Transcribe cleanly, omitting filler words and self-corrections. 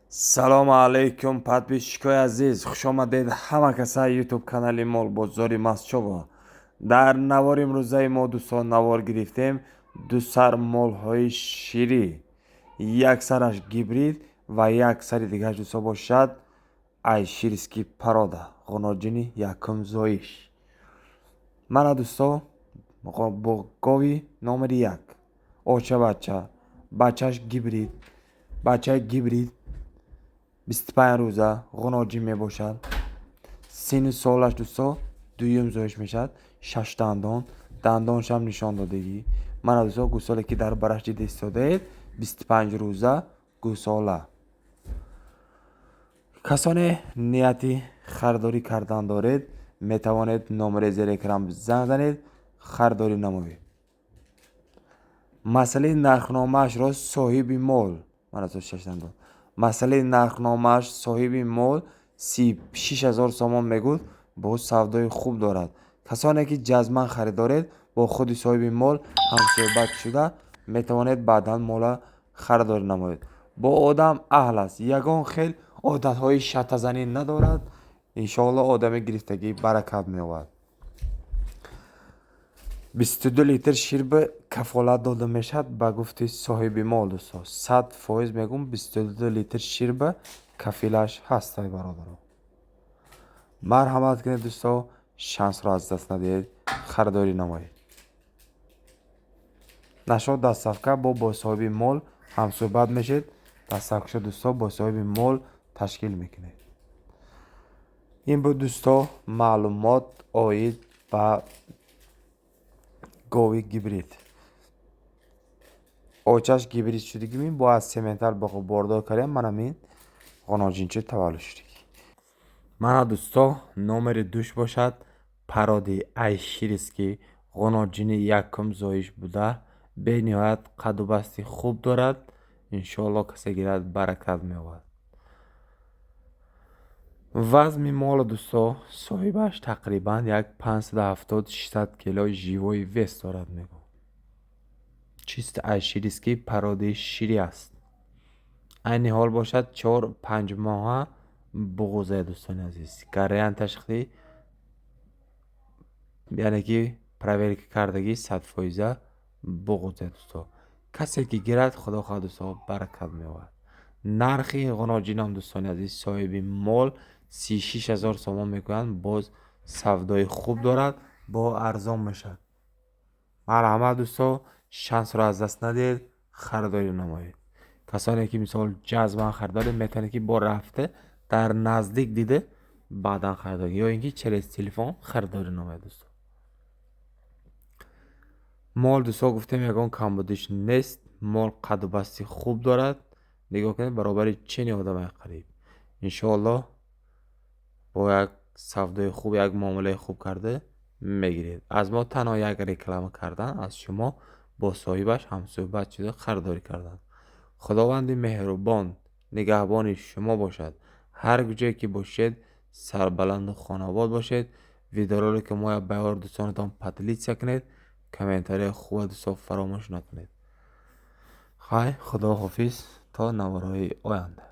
салому алайкум подписчикои азиз, хушомадед ҳама касаи ютуб канали мол бозори мастчово. Дар навори имрӯзаи мо дӯстон навор гирифтем ду сар молҳои ширӣ, як сараш гибрид ва як сари дигаш дӯстон бошад айширский порода ғуноҷини якум зоиш. Мана дӯстон бо гови номери як оча бачааш гибрид, бачаи гибрид 25 рӯза ғуноҷӣ мебошад. синни солаш дӯстон дуюм зоиш мешавад. 6 дандон, дандонашам нишон додагӣ. Мана дӯстон гӯсоле ки дар бараш дида истодаед 25 рӯза гӯсола. касоне нияти харидорӣ кардан доред, метавонед номере зери экран занг занед, харидорӣ намоед. масъалаи нархномаашро соҳиби мол, масъалаи нархномааш соҳиби мол 36000 сомон мегӯфт, боз савдои хуб дорад. касоне ки ҷазман харидоред, бо худи соҳиби мол ҳамсӯҳбат шуда метавонед баъдан мола харидорӣ намоед. бо одам аҳл аст, ягон хел одатҳои шатазанӣ надорад. иншоалло одами гирифтагӣ баракат меёбад. 22 литр ширба кафолат дода мешавад ба гуфти соҳиби мол дӯстон. 100% мегум 22 литр ширба кафилаш ҳаст. ай бародаро, марҳамат кунед дӯстон, шансро аз даст надиҳед, харидорӣ намоед. нашод дастсафка бо соҳиби мол ҳамсӯҳбат мешед. дастсафкашо дӯстон бо соҳиби мол ташкил мекунед. ин буд дӯстон маълумот оид ба гови гибрид. очаш гибрид шудагими бо аз сементар бордор кардем. манамин ғуноҷинчи таваллуд шудагӣ. мана дӯстон номери душ бошад пароди айширский ғуноҷини якум зоиш буда бениҳоят қаду басти хуб дорад. иншоалло касе гирад баракат меёбад. вазни мола дӯстон соҳибаш тақрибан як 570-600 кило живои вес дорад. мегӯ чист айширский пародаи ширӣ аст. айни ҳол бошад 4-5 моҳа буғӯзае дӯстони азиз. гарантияш хеле яъне ки проверка кардагӣ 100% буғӯзае дӯстон. касе ки гирад худо хоҳад дӯстон баракат меёбад. нархи ғуноҷинам дӯстони азиз соҳиби мол 36000 сомон мекунанд. боз савдои хуб дорад, бо арзон мешавад. марҳамат дӯстон, шансро аз даст надиҳед, харидорӣ намоед. касоне ки мисол ҷазман харидоред, метавонед ки бо рафта дар наздик дида баъдан харидорӣ ё ин ки через телефон харидорӣ намоед. дӯстон мол дӯстон гуфтем ягон камбудиш нест. мол қаду басти хуб дорад. нигоҳ кунед баробари чини одамай қариб. иншоалло бо як савдои хуб, як муомилаи хуб карда мегиред. аз мо танҳо як реклама кардан, аз шумо бо соҳибаш ҳамсӯҳбат шуда харидорӣ кардан. худованди меҳрубон нигаҳбони шумо бошад. ҳар ҷое ки бошед сарбаланду хонобод бошед. видеоролики моя байор дӯстонатон подлитсия кунед. комментарияи хуба дӯстон фаромӯш накунед. хай худоҳофиз то наворҳои оянда.